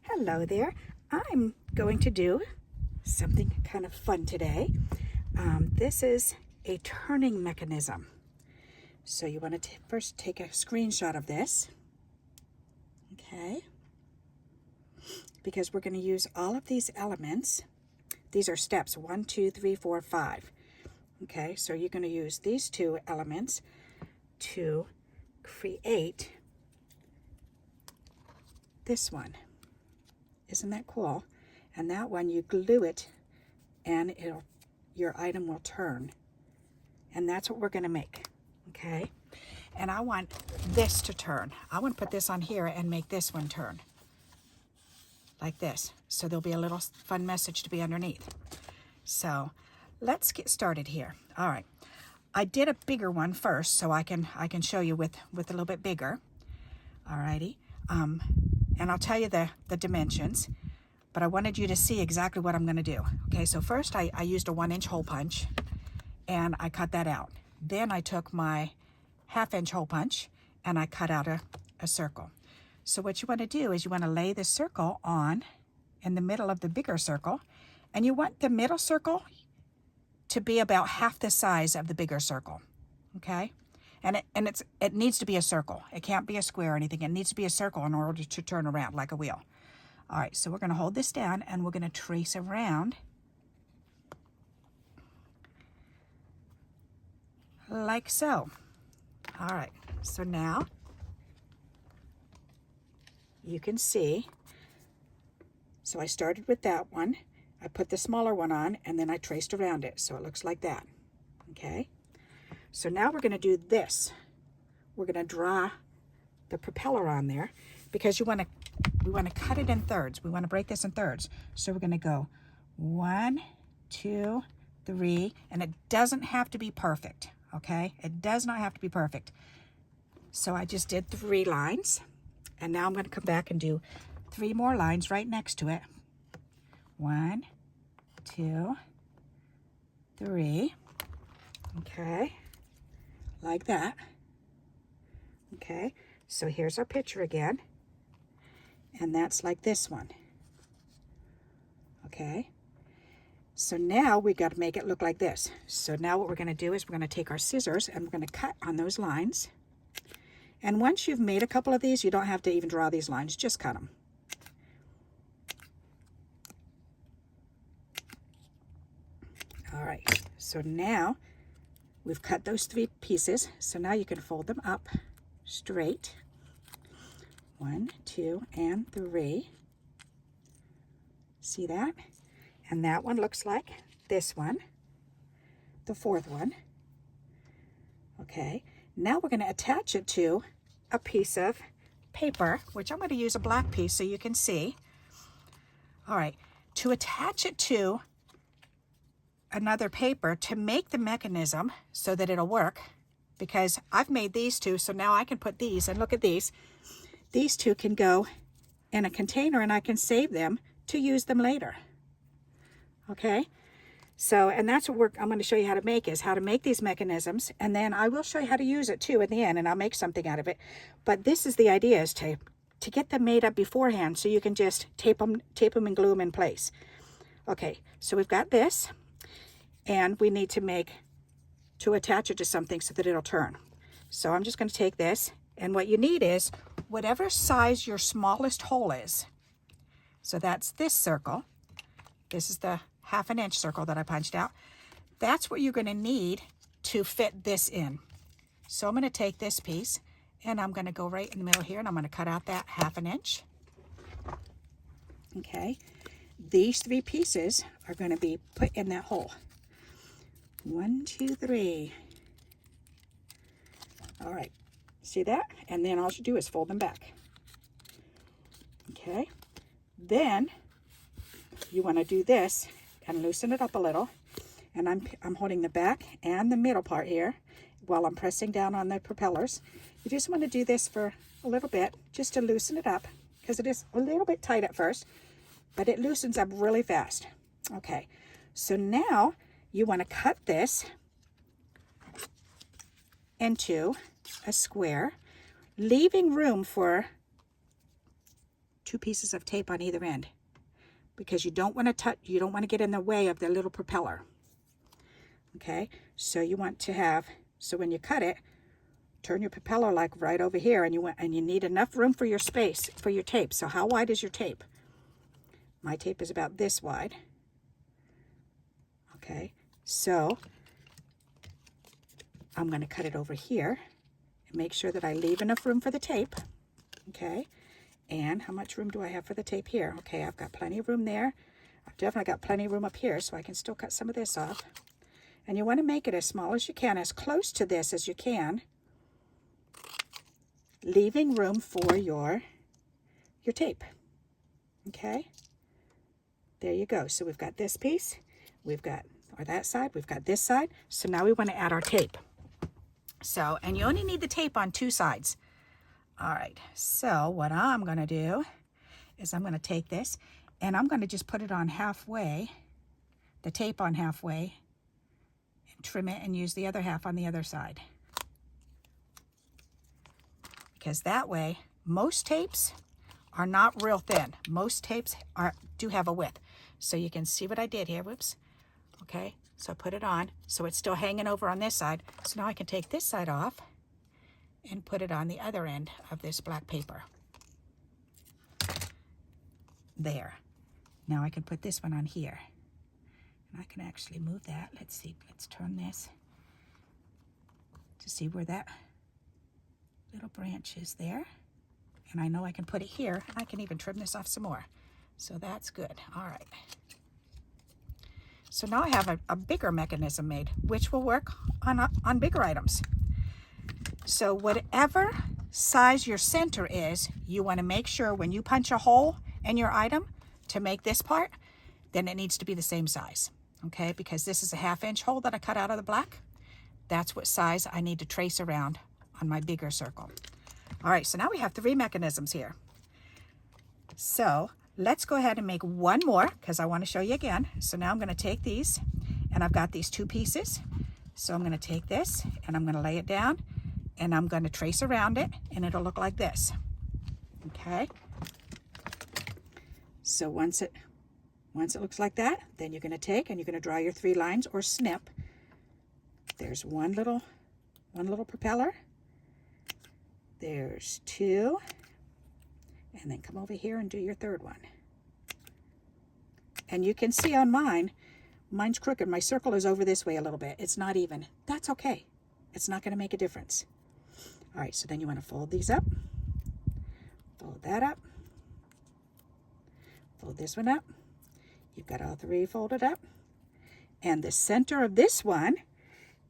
Hello there. I'm going to do something kind of fun today. This is a turning mechanism. So you want to first take a screenshot of this. Okay. Because we're going to use all of these elements. These are steps 1, 2, 3, 4, 5. Okay, so you're going to use these two elements to create this one. Isn't that cool? And that one, you glue it and your item will turn. And that's what we're going to make. Okay? And I want this to turn. I want to put this on here and make this one turn. Like this. So there'll be a little fun message to be underneath. So let's get started here. All right. I did a bigger one first so I can show you with a little bit bigger. All righty. And I'll tell you the dimensions, but I wanted you to see exactly what I'm going to do. Okay, so first I used a 1-inch hole punch and I cut that out. Then I took my 1/2-inch hole punch and I cut out a circle. So what you want to do is you want to lay the circle on in the middle of the bigger circle, and you want the middle circle to be about half the size of the bigger circle. Okay? And it needs to be a circle. It can't be a square or anything. It needs to be a circle in order to turn around like a wheel. All right, so we're going to hold this down and we're going to trace around like so. All right, so now you can see. So I started with that one. I put the smaller one on and then I traced around it. So it looks like that. Okay. So now we're going to do this. We're going to draw the propeller on there because we want to cut it in thirds. We want to break this in thirds. So we're going to go 1, 2, 3, and it doesn't have to be perfect. Okay, it does not have to be perfect. So I just did 3 lines, and now I'm going to come back and do 3 more lines right next to it. 1, 2, 3. Okay. Like that. Okay, so here's our picture again, and that's like this one. Okay, so now we got to make it look like this. So now what we're going to do is we're going to take our scissors and we're going to cut on those lines. And once you've made a couple of these, you don't have to even draw these lines, just cut them. All right, so now we've cut those 3 pieces, so now you can fold them up straight. 1, 2, and 3. See that? And that one looks like this one, the 4th one. Okay, now we're going to attach it to a piece of paper, which I'm going to use a black piece so you can see. All right, to attach it to another paper to make the mechanism so that it'll work, because I've made these 2, so now I can put these, and look at these. These 2 can go in a container and I can save them to use them later. Okay, so, and that's what I'm going to show you how to make, is how to make these mechanisms, and then I will show you how to use it too at the end, and I'll make something out of it. But this is the idea, is to get them made up beforehand so you can just tape them and glue them in place. Okay, so we've got this. And we need to attach it to something so that it'll turn. So I'm just going to take this, and what you need is whatever size your smallest hole is. So that's this circle. This is the 1/2 inch circle that I punched out. That's what you're going to need to fit this in. So I'm going to take this piece and I'm going to go right in the middle here, and I'm going to cut out that 1/2 inch. Okay. These 3 pieces are going to be put in that hole. 1, 2, 3. All right, see that? And then all you do is fold them back. Okay, then you want to do this and loosen it up a little. And I'm holding the back and the middle part here while I'm pressing down on the propellers. You just want to do this for a little bit just to loosen it up, because it is a little bit tight at first, but it loosens up really fast. Okay, so now you want to cut this into a square, leaving room for 2 pieces of tape on either end, because you don't want to touch, you don't want to get in the way of the little propeller. Okay, so you want to have, so when you cut it, turn your propeller like right over here, and you need enough room for your space for your tape. So how wide is your tape? My tape is about this wide. Okay, so I'm going to cut it over here and make sure that I leave enough room for the tape. Okay, and how much room do I have for the tape here? Okay, I've got plenty of room there. I've definitely got plenty of room up here, so I can still cut some of this off. And you want to make it as small as you can, as close to this as you can, leaving room for your tape. Okay, there you go. So we've got this piece, we've got, or that side, we've got this side. So now we want to add our tape. So, and you only need the tape on 2 sides. All right, so what I'm going to do is I'm going to take this and I'm going to just put it on halfway, the tape on halfway, and trim it and use the other half on the other side. Because that way, most tapes are not real thin. Most tapes do have a width. So you can see what I did here, whoops. Okay, so I put it on, so it's still hanging over on this side. So now I can take this side off and put it on the other end of this black paper. There. Now I can put this one on here. And I can actually move that. Let's see, let's turn this to see where that little branch is there. And I know I can put it here, and I can even trim this off some more. So that's good. All right. So now I have a bigger mechanism made, which will work on bigger items. So whatever size your center is, you want to make sure when you punch a hole in your item to make this part, then it needs to be the same size. Okay, because this is a 1/2 inch hole that I cut out of the black. That's what size I need to trace around on my bigger circle. All right, so now we have 3 mechanisms here. So let's go ahead and make one more, because I want to show you again. So now I'm going to take these, and I've got these 2 pieces. So I'm going to take this, and I'm going to lay it down, and I'm going to trace around it, and it'll look like this. Okay. So once it looks like that, then you're going to take and you're going to draw your 3 lines or snip. There's one little propeller. There's 2. And then come over here and do your 3rd one. And you can see on mine's crooked. My circle is over this way a little bit. It's not even. That's okay. It's not going to make a difference. All right, so then you want to fold these up. Fold that up. Fold this one up. You've got all 3 folded up. And the center of this one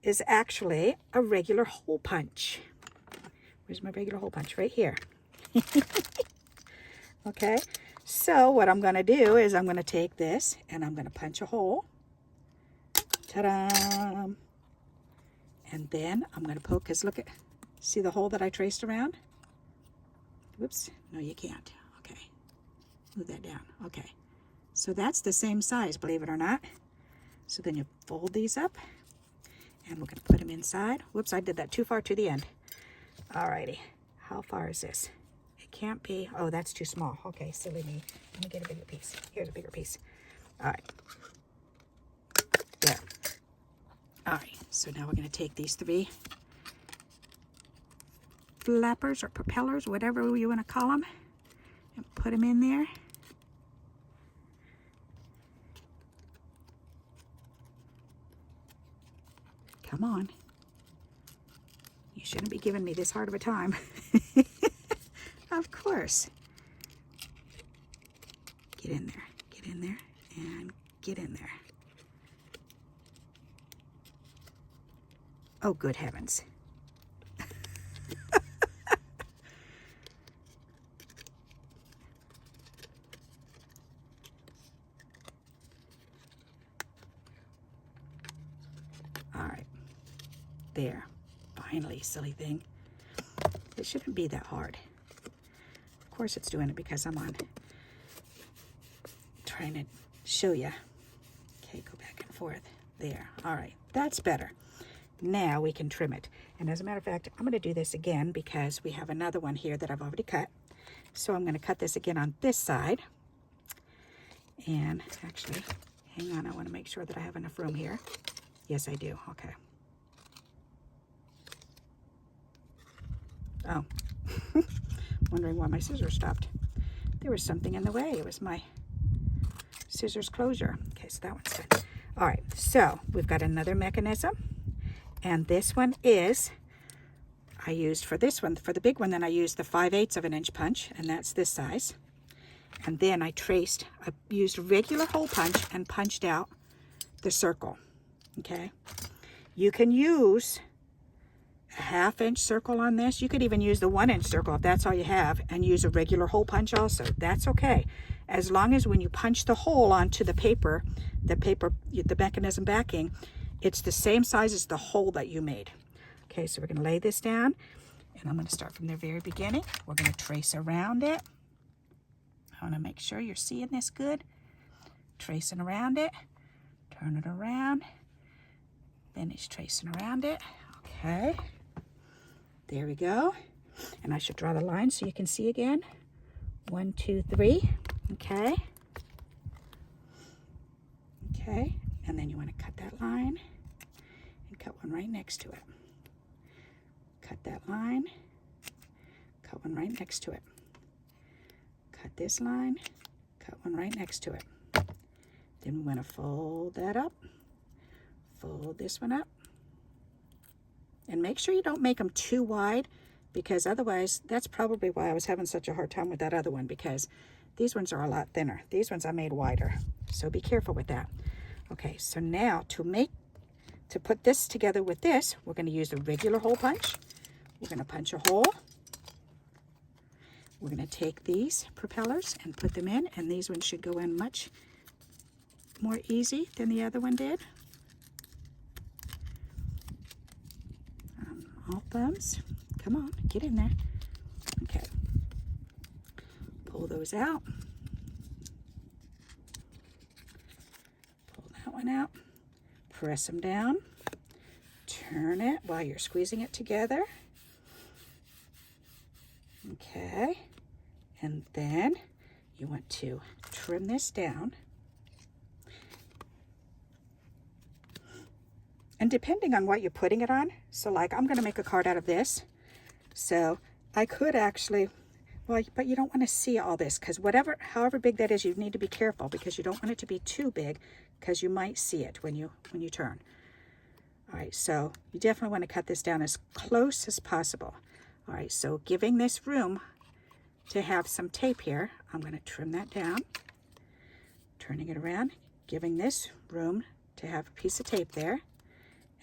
is actually a regular hole punch. Where's my regular hole punch? Right here. Okay, so what I'm going to do is I'm going to take this and I'm going to punch a hole. Ta-da! And then I'm going to poke, because look at, see the hole that I traced around? Whoops, no you can't. Okay, move that down. Okay, so that's the same size, believe it or not. So then you fold these up and we're going to put them inside. Whoops, I did that too far to the end. Alrighty, how far is this? It can't be, oh, that's too small. Okay, silly me. Let me get a bigger piece. Here's a bigger piece. All right. There. All right, so now we're going to take these 3 flappers or propellers, whatever you want to call them, and put them in there. Come on. You shouldn't be giving me this hard of a time. Of course. Get in there, and get in there. Oh, good heavens. All right. There. Finally, silly thing. It shouldn't be that hard. Of course it's doing it because I'm on trying to show you. Okay, go back and forth. There. All right. That's better. Now we can trim it. And as a matter of fact, I'm going to do this again because we have another one here that I've already cut. So I'm going to cut this again on this side. And actually, hang on, I want to make sure that I have enough room here. Yes, I do. Okay. Oh, wondering why my scissors stopped. There was something in the way. It was my scissors closure. Okay, so that one's good. All right, so we've got another mechanism. And this one is, I used for this one, for the big one, then I used the 5/8 of an inch punch, and that's this size. And then I used a regular hole punch and punched out the circle, okay? You can use a 1/2 inch circle on this. You could even use the 1 inch circle if that's all you have, and use a regular hole punch also. That's okay. As long as when you punch the hole onto the mechanism backing, it's the same size as the hole that you made. Okay, so we're going to lay this down, and I'm going to start from the very beginning. We're going to trace around it. I want to make sure you're seeing this good. Tracing around it, turn it around, finish tracing around it. Okay, there we go. And I should draw the line so you can see again. 1, 2, 3. Okay. Okay, and then you want to cut that line and cut one right next to it. Cut that line, cut one right next to it. Cut this line, cut one right next to it. Then we want to fold that up, fold this one up, and make sure you don't make them too wide, because otherwise, that's probably why I was having such a hard time with that other one, because these ones are a lot thinner. These ones I made wider, so be careful with that. Okay, so now to put this together with this, we're going to use a regular hole punch. We're going to punch a hole. We're going to take these propellers and put them in, and these ones should go in much more easy than the other one did. All thumbs. Come on, get in there. Okay. Pull those out. Pull that one out. Press them down. Turn it while you're squeezing it together. Okay. And then you want to trim this down. And depending on what you're putting it on, so like I'm going to make a card out of this. So I could actually, well, but you don't want to see all this, because however big that is, you need to be careful, because you don't want it to be too big, because you might see it when you turn. All right, so you definitely want to cut this down as close as possible. All right, so giving this room to have some tape here, I'm going to trim that down, turning it around, giving this room to have a piece of tape there.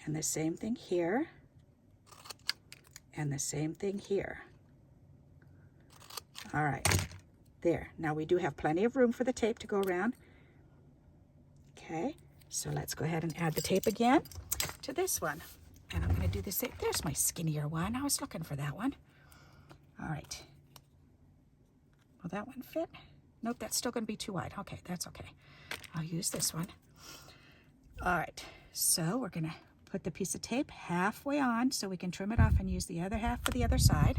And the same thing here, and the same thing here. All right, there. Now we do have plenty of room for the tape to go around. Okay, so let's go ahead and add the tape again to this one. And I'm going to do the same. There's my skinnier one. I was looking for that one. All right. Will that one fit? Nope, that's still going to be too wide. Okay, that's okay. I'll use this one. All right, so we're going to put the piece of tape halfway on so we can trim it off and use the other half for the other side.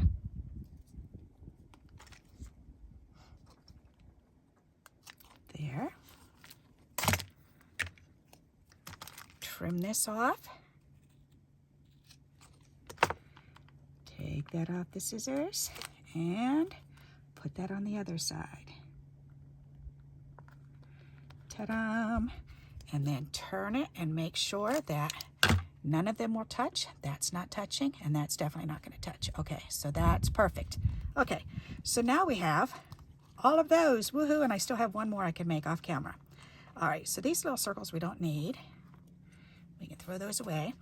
There. Trim this off. Take that off the scissors and put that on the other side. Ta-da! And then turn it and make sure that none of them will touch. That's not touching, and that's definitely not going to touch. Okay, so that's perfect. Okay, so now we have all of those. Woohoo, and I still have one more I can make off camera. All right, so these little circles we don't need. We can throw those away.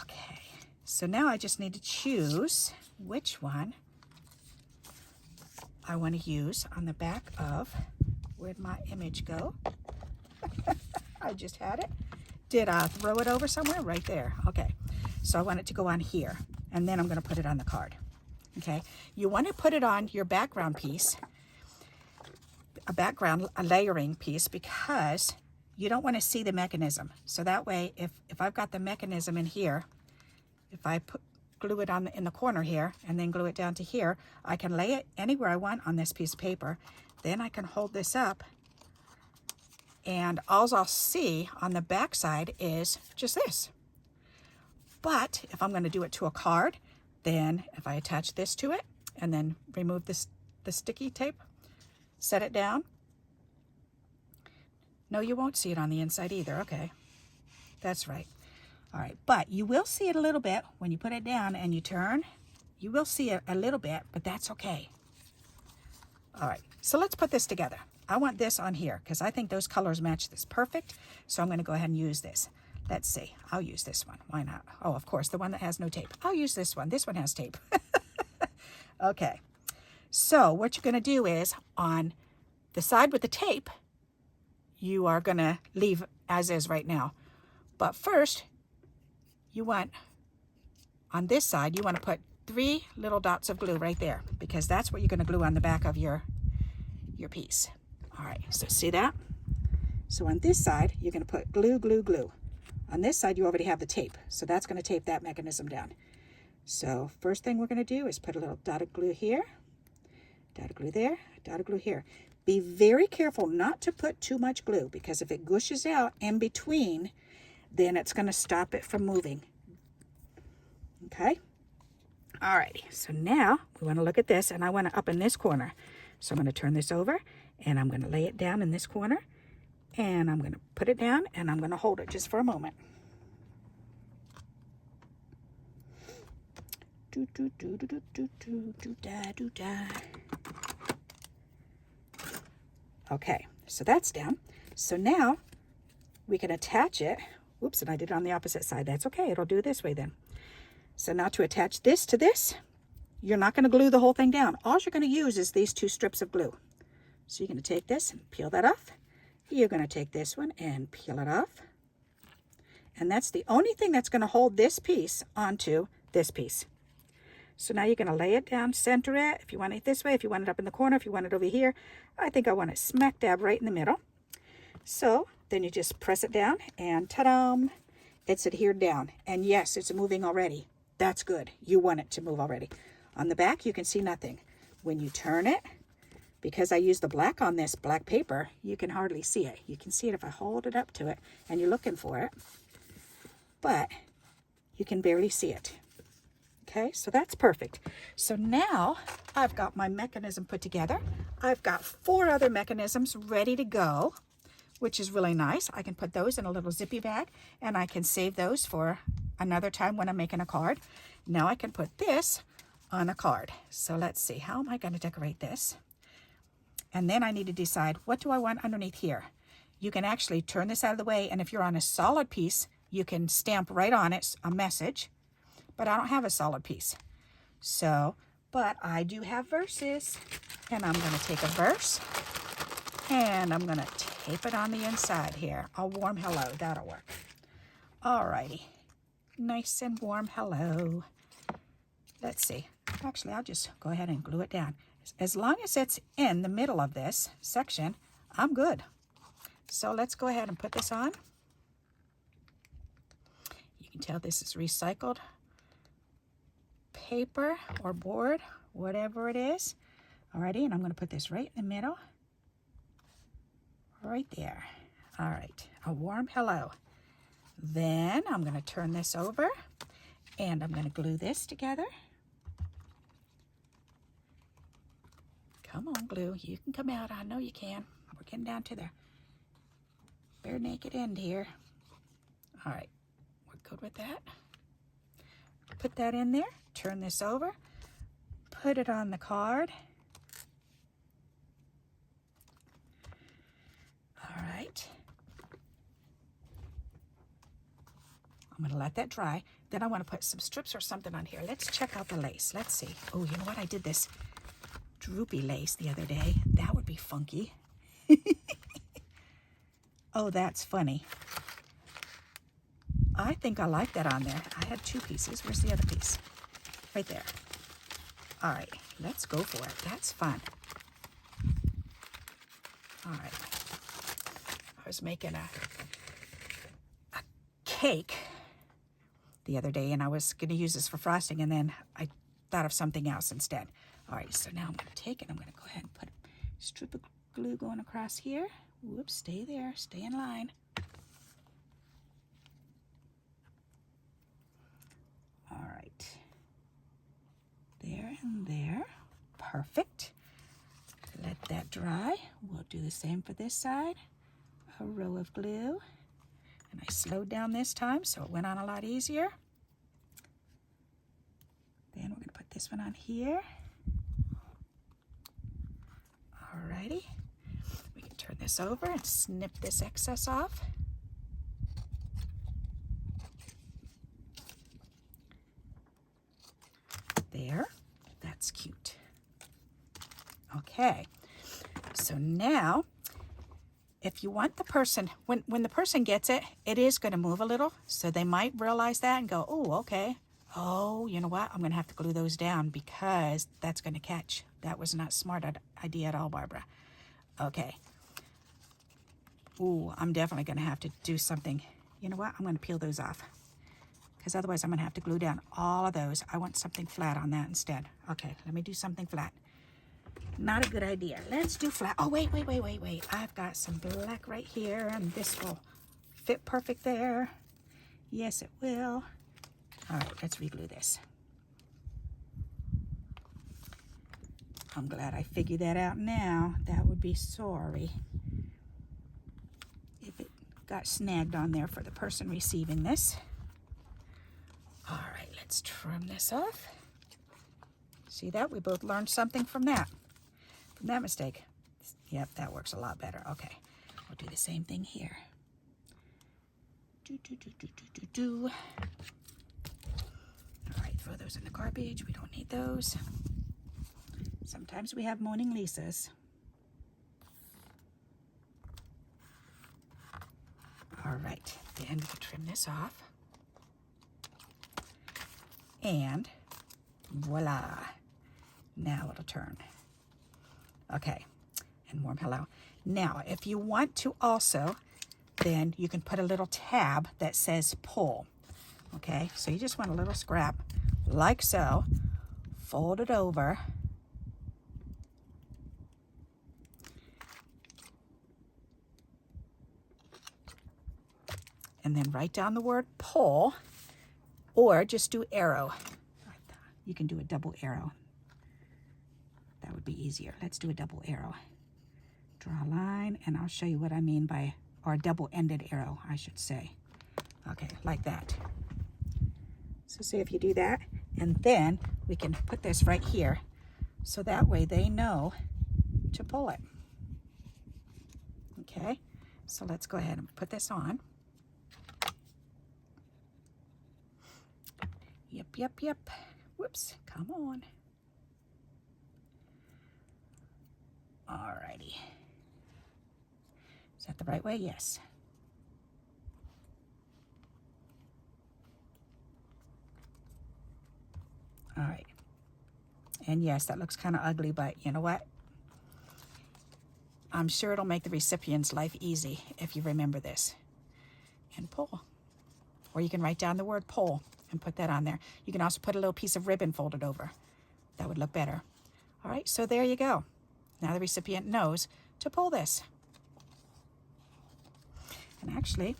Okay, so now I just need to choose which one I want to use on the back of, where'd my image go? I just had it. Did I throw it over somewhere? Right there. Okay, so I want it to go on here, and then I'm going to put it on the card. Okay, you want to put it on your background piece, a layering piece, because you don't want to see the mechanism. So that way, if I've got the mechanism in here, if I glue it on in the corner here and then glue it down to here. I can lay it anywhere I want on this piece of paper. Then I can hold this up, and all I'll see on the back side is just this. But if I'm going to do it to a card, then if I attach this to it and then remove this, the sticky tape, set it down. No, you won't see it on the inside either. Okay, that's right. All right, but you will see it a little bit when you put it down and you turn. You will see it a little bit, but that's okay. All right, so let's put this together. I want this on here because I think those colors match this perfect. So I'm going to go ahead and use this. Let's see. I'll use this one. Why not? Oh, of course, the one that has no tape. I'll use this one. This one has tape. Okay. So what you're going to do is on the side with the tape, you are going to leave as is right now. But first, you want, on this side, you want to put 3 little dots of glue right there because that's what you're going to glue on the back of your piece. All right, so see that? So on this side, you're going to put glue, glue, glue. On this side, you already have the tape, so that's going to tape that mechanism down. So first thing we're going to do is put a little dot of glue here, dot of glue there, dot of glue here. Be very careful not to put too much glue because if it gushes out in between, then it's going to stop it from moving. Okay? Alrighty, so now we want to look at this, and I want it up in this corner. So I'm going to turn this over, and I'm going to lay it down in this corner, and I'm going to put it down, and I'm going to hold it just for a moment. Do, do, do, do, do, do, do, do, da, do, da. Okay, so that's down. So now we can attach it. Oops, and I did it on the opposite side. That's okay. It'll do it this way then. So now to attach this to this, you're not going to glue the whole thing down. All you're going to use is these 2 strips of glue. So you're going to take this and peel that off. You're going to take this one and peel it off. And that's the only thing that's going to hold this piece onto this piece. So now you're going to lay it down, center it. If you want it this way, if you want it up in the corner, if you want it over here. I think I want it smack dab right in the middle. So then you just press it down and ta-da! It's adhered down. And yes, it's moving already. That's good. You want it to move already. On the back, you can see nothing. When you turn it, because I use the black on this black paper, you can hardly see it. You can see it if I hold it up to it and you're looking for it, but you can barely see it. Okay, so that's perfect. So now I've got my mechanism put together. I've got 4 other mechanisms ready to go, which is really nice. I can put those in a little zippy bag and I can save those for another time when I'm making a card. Now I can put this on a card. So let's see, how am I going to decorate this? And then I need to decide, what do I want underneath here? You can actually turn this out of the way, and if you're on a solid piece, you can stamp right on it a message, but I don't have a solid piece. So, but I do have verses, and I'm going to take a verse, and I'm going to tape it on the inside here. A warm hello, that'll work. Alrighty, nice and warm hello. Let's see. Actually, I'll just go ahead and glue it down. As long as it's in the middle of this section, I'm good. So let's go ahead and put this on. You can tell this is recycled paper or board, whatever it is. Alrighty, and I'm going to put this right in the middle. Right there. All right, a warm hello. Then I'm going to turn this over, and I'm going to glue this together. Come on, glue. You can come out. I know you can. We're getting down to the bare naked end here. All right. We're good with that. Put that in there. Turn this over. Put it on the card. All right. I'm going to let that dry. Then I want to put some strips or something on here. Let's check out the lace. Let's see. Oh, you know what? I did this droopy lace the other day. That would be funky. Oh, that's funny. I think I like that on there. I had 2 pieces. Where's the other piece? Right there. All right, let's go for it. That's fun. All right. I was making a cake the other day, and I was going to use this for frosting, and then I thought of something else instead. All right, so now I'm going to take it. I'm going to go ahead and put a strip of glue going across here. Whoops, stay there, stay in line. All right, there and there, perfect. Let that dry. We'll do the same for this side. A row of glue, and I slowed down this time so it went on a lot easier. Then we're going to put this one on here. Alrighty, we can turn this over and snip this excess off. There, that's cute. Okay, so now if you want the person, when the person gets it, it is going to move a little, so they might realize that and go, oh, okay. Oh, you know what? I'm going to have to glue those down because that's going to catch. That was not a smart idea at all, Barbara. Okay. Ooh, I'm definitely going to have to do something. You know what? I'm going to peel those off because otherwise I'm going to have to glue down all of those. I want something flat on that instead. Okay, let me do something flat. Not a good idea. Let's do flat. Oh, wait. I've got some black right here, and this will fit perfect there. Yes, it will. All right, let's re-glue this. I'm glad I figured that out now. That would be sorry if it got snagged on there for the person receiving this. All right, let's trim this off. See that? We both learned something from that mistake. Yep, that works a lot better. Okay, we'll do the same thing here. All right, throw those in the garbage. We don't need those. Sometimes we have Moaning Lisas. All right, then we'll trim this off. And voila, now it'll turn. Okay, and warm hello. Now, if you want to also, then you can put a little tab that says pull. Okay, so you just want a little scrap, like so, fold it over. And then write down the word pull, or just do arrow. You can do a double arrow. That would be easier. Let's do a double arrow. Draw a line, and I'll show you what I mean by, or a double-ended arrow, I should say. Okay, like that. So see if you do that, and then we can put this right here, so that way they know to pull it. Okay, so let's go ahead and put this on. Yep. Whoops, come on. Alrighty. Is that the right way? Yes. All right. And yes, that looks kind of ugly, but you know what? I'm sure it'll make the recipient's life easy if you remember this. And pull. Or you can write down the word pull and put that on there. You can also put a little piece of ribbon folded over. That would look better. All right, so there you go. Now the recipient knows to pull this. And actually,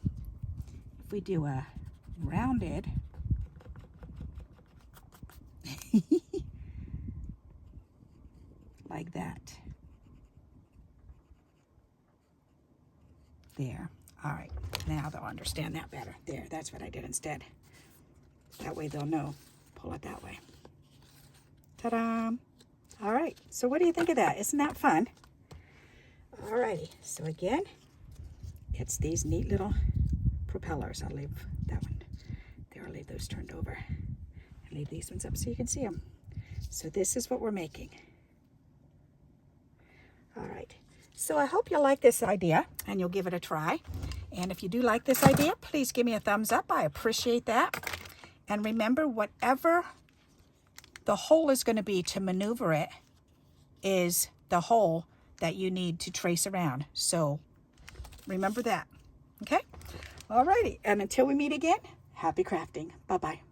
if we do a rounded, like that. There. All right, now they'll understand that better. There, that's what I did instead. That way they'll know. Pull it that way. Ta-da! All right, so what do you think of that? Isn't that fun? All righty, so again, it's these neat little propellers. I'll leave that one there. I'll leave those turned over and leave these ones up so you can see them. So this is what we're making. All right, so I hope you'll like this idea and you'll give it a try. And if you do like this idea, please give me a thumbs up. I appreciate that. And remember, whatever the hole is going to be to maneuver it is the hole that you need to trace around. So remember that. Okay? All righty. And until we meet again, Happy crafting. Bye-bye.